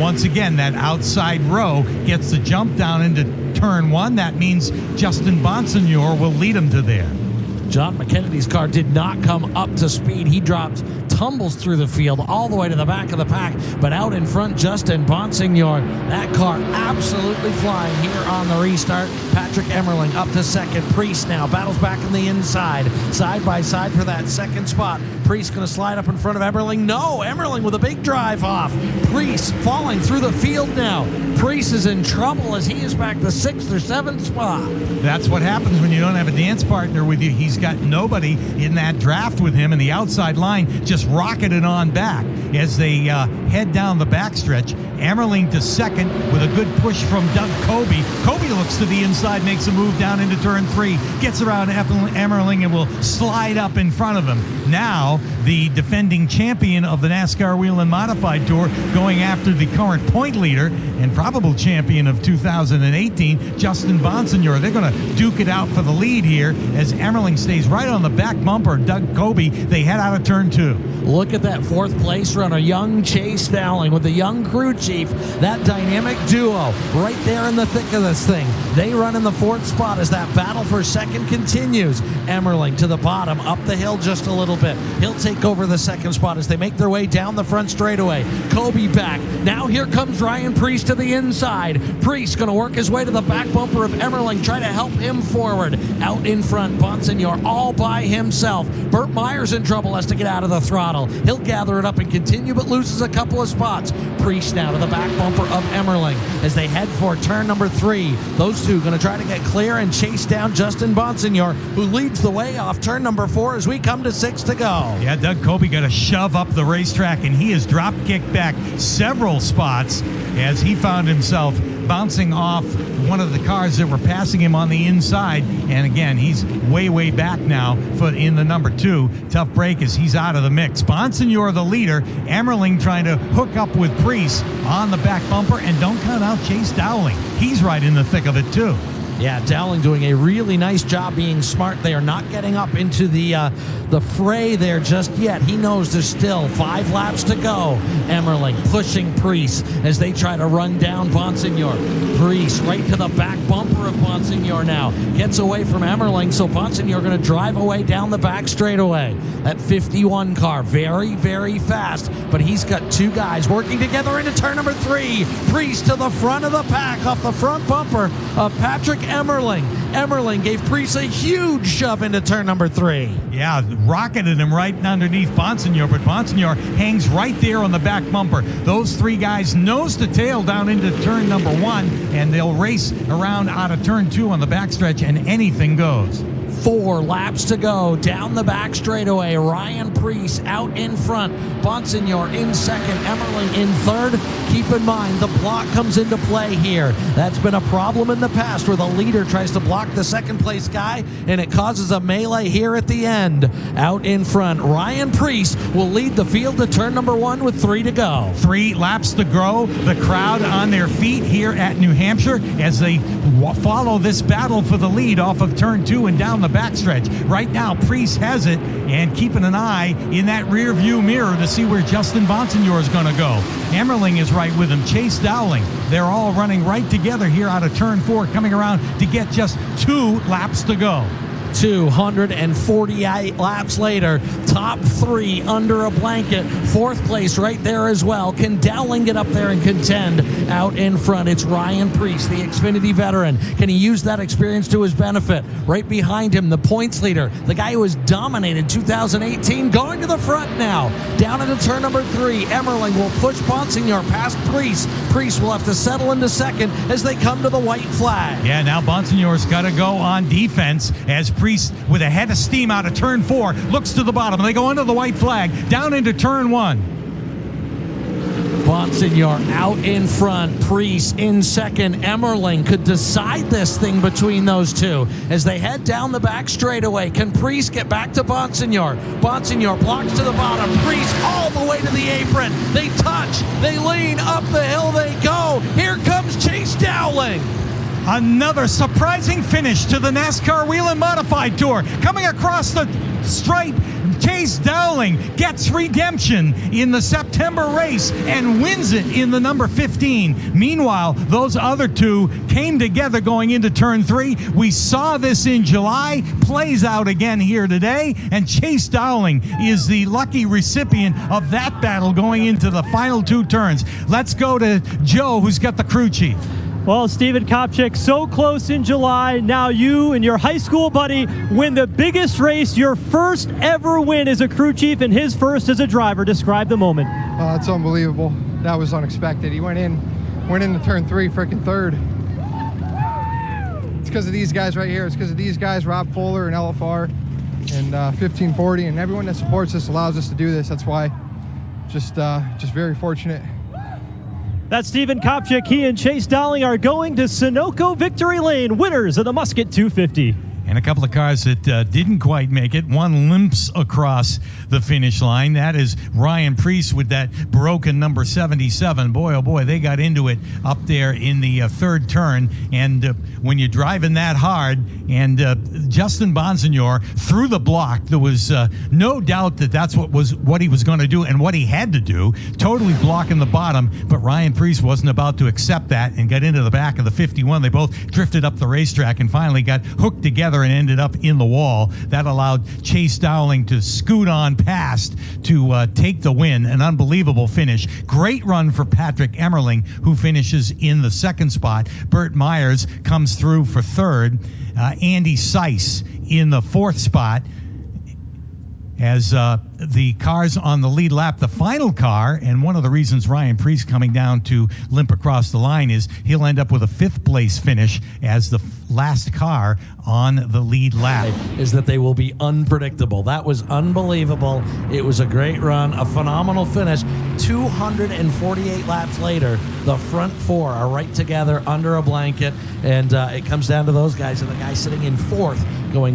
once again, that outside row gets the jump down into turn 1. That means Justin Bonsignor will lead him to there. John McKennedy's car did not come up to speed. He tumbles through the field all the way to the back of the pack, but out in front, Justin Bonsignor. That car absolutely flying here on the restart. Patrick Emmerling up to second. Priest now battles back on the inside, side by side for that second spot. Priest going to slide up in front of Emmerling. No, Emmerling with a big drive off. Priest falling through the field now. Priest is in trouble as he is back to 6th or 7th spot. That's what happens when you don't have a dance partner with you. He's got nobody in that draft with him, and the outside line just rocketed on back as they head down the backstretch. Emmerling to second with a good push from Doug Kobe. Kobe looks to the inside, makes a move down into turn 3, gets around Emmerling and will slide up in front of him. Now, the defending champion of the NASCAR Whelen Modified Tour going after the current point leader and probable champion of 2018, Justin Bonsignor. They're going to duke it out for the lead here as Emmerling stays right on the back bumper. Doug Kobe, they head out of turn 2. Look at that 4th place runner, young Chase Dowling with the young crew chief. That dynamic duo right there in the thick of this thing. They run in the 4th spot as that battle for second continues. Emmerling to the bottom, up the hill just a little bit. He'll take over the 2nd spot as they make their way down the front straightaway. Kobe back. Now here comes Ryan Priest to the inside. Priest going to work his way to the back bumper of Emmerling, try to help him forward. Out in front, Bonsignor all by himself. Burt Myers in trouble, has to get out of the throttle. He'll gather it up and continue, but loses a couple of spots. Priest now to the back bumper of Emmerling as they head for turn number 3. Those two going to try to get clear and chase down Justin Bonsignor, who leads the way off turn number 4 as we come to 6 to go. Yeah, Doug Kobe got to shove up the racetrack, and he has drop kicked back several spots as he found himself bouncing off one of the cars that were passing him on the inside. And again, he's way back now in the number 2. Tough break as he's out of the mix. Bonsignor the leader. Emmerling trying to hook up with Priest on the back bumper, and don't count out Chase Dowling. He's right in the thick of it too. Yeah, Dowling doing a really nice job being smart. They are not getting up into the fray there just yet. He knows there's still 5 laps to go. Emmerling pushing Priest as they try to run down Bonsignor. Priest right to the back bumper of Bonsignor now. Gets away from Emmerling, so Bonsignor going to drive away down the back straightaway. That 51 car, very fast, but he's got 2 guys working together into turn number 3. Priest to the front of the pack off the front bumper of Patrick Emmerling. Emmerling gave Priest a huge shove into turn number 3. Yeah, rocketed him right underneath Bonsignor, but Bonsignor hangs right there on the back bumper. Those 3 guys nose to tail down into turn number 1, and they'll race around out of turn 2 on the backstretch, and anything goes. 4 laps to go down the back straightaway. Ryan Priest out in front. Bonsignor in second. Emmerling in third. Keep in mind, the block comes into play here. That's been a problem in the past where the leader tries to block the second place guy, and it causes a melee here at the end. Out in front, Ryan Priest will lead the field to turn number 1 with 3 to go. 3 laps to go. The crowd on their feet here at New Hampshire as they follow this battle for the lead off of turn 2 and down the backstretch. Right now, Priest has it, and keeping an eye in that rear view mirror to see where Justin Bonsignor is going to go. Emmerling is right with him. Chase Dowling. They're all running right together here out of turn 4, coming around to get just 2 laps to go. 248 laps later, top 3 under a blanket. 4th place right there as well. Can Dowling get up there and contend? Out in front, it's Ryan Priest, the Xfinity veteran. Can he use that experience to his benefit? Right behind him, the points leader, the guy who has dominated 2018, going to the front now. Down into turn number 3, Emmerling will push Bonsignor past Priest. Priest will have to settle into second as they come to the white flag. Yeah, now Bonsignor's got to go on defense as Priest, with a head of steam out of turn 4, looks to the bottom. They go under the white flag, down into turn 1. Bonsignor out in front, Priest in second. Emmerling could decide this thing between those 2 as they head down the back straightaway. Can Priest get back to Bonsignor? Bonsignor blocks to the bottom. Priest all the way to the apron. They touch, they lean, up the hill they go. Here comes Chase Dowling. Another surprising finish to the NASCAR Whelen Modified Tour. Coming across the stripe Chase Dowling gets redemption in the September race and wins it in the number 15. Meanwhile, those other two came together going into turn 3. We saw this in July, plays out again here today, and Chase Dowling is the lucky recipient of that battle going into the final 2 turns. Let's go to Joe, who's got the crew chief. Well, Stephen Kopchik, so close in July. Now you and your high school buddy win the biggest race, your first ever win as a crew chief and his first as a driver. Describe the moment. It's unbelievable. That was unexpected. He went into turn 3, freaking third. It's because of these guys right here. It's because of these guys, Rob Fuller and LFR and 1540, and everyone that supports us allows us to do this. That's why just very fortunate. That's Stephen Kopchik. He and Chase Dowling are going to Sunoco Victory Lane, winners of the Musket 250. And a couple of cars that didn't quite make it. One limps across the finish line. That is Ryan Preece with that broken number 77. Boy, oh boy, they got into it up there in the third turn. And when you're driving that hard, and Justin Bonsignor through the block, there was no doubt that that's what he was going to do and what he had to do, totally blocking the bottom. But Ryan Preece wasn't about to accept that and got into the back of the 51. They both drifted up the racetrack and finally got hooked together and ended up in the wall. That allowed Chase Dowling to scoot on past to take the win. An unbelievable finish. Great run for Patrick Emmerling, who finishes in the second spot. Bert Myers comes through for third. Andy Seiss in the fourth spot. As the cars on the lead lap, the final car, and one of the reasons Ryan Preece coming down to limp across the line is he'll end up with a 5th place finish as the last car on the lead lap. Is that they will be unpredictable. That was unbelievable. It was a great run, a phenomenal finish. 248 laps later, the front 4 are right together under a blanket, and it comes down to those guys and the guy sitting in 4th going